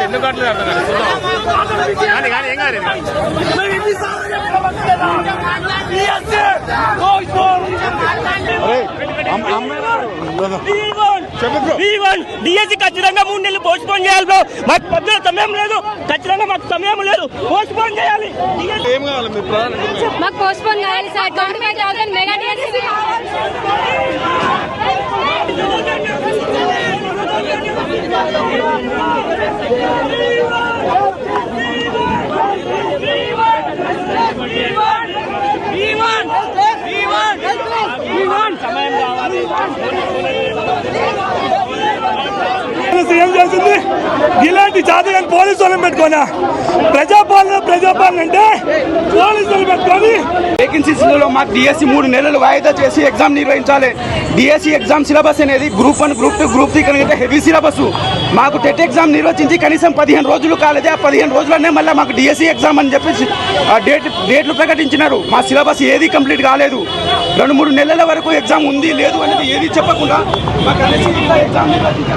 ఎందుకు అట్లేదు అర్థం కాదు కానీ ఏం కాదు డిఎస్సి ఖచ్చితంగా 3 నెలలు పోస్ట్ పోన్ చేయాలి బ్రో. మాకు పొద్దున సమయం లేదు, ఖచ్చితంగా మాకు సమయం లేదు, పోస్ట్ పోన్ చేయాలి. ఏం కావాలి మీరు మాకు పోస్ట్ పోన్ చేయాలి సార్. 25,000 మెగా డిఎస్సి సమయం కావాలి. ఏం చేసింది ఇలాంటి జాతీయాన్ని పోలీసు వాళ్ళని పెట్టుకోనా? ప్రజాపాలన అంటే పోలీసులు పెట్టుకొని వేకెన్సీస్లలో మాకు డిఎస్సి 3 నెలలు వాయిదా చేసి ఎగ్జామ్ నిర్వహించాలి. డిఎస్సి ఎగ్జామ్ సిలబస్ అనేది గ్రూప్ 1, గ్రూప్ 2, గ్రూప్ 3 కనుక హెవీ సిలబస్. మాకు టెట్ ఎగ్జామ్ నిర్వహించి కనీసం 15 రోజులు కాలేదే. ఆ 15 రోజులనే మళ్ళీ మాకు డిఎస్సి ఎగ్జామ్ అని చెప్పేసి డేట్లు ప్రకటించినారు. మా సిలబస్ ఏది కంప్లీట్ కాలేదు. 2-3 నెలల వరకు ఎగ్జామ్ ఉంది లేదు అనేది ఏది చెప్పకుండా మాకు ఎగ్జామ్ నిర్వహించారు.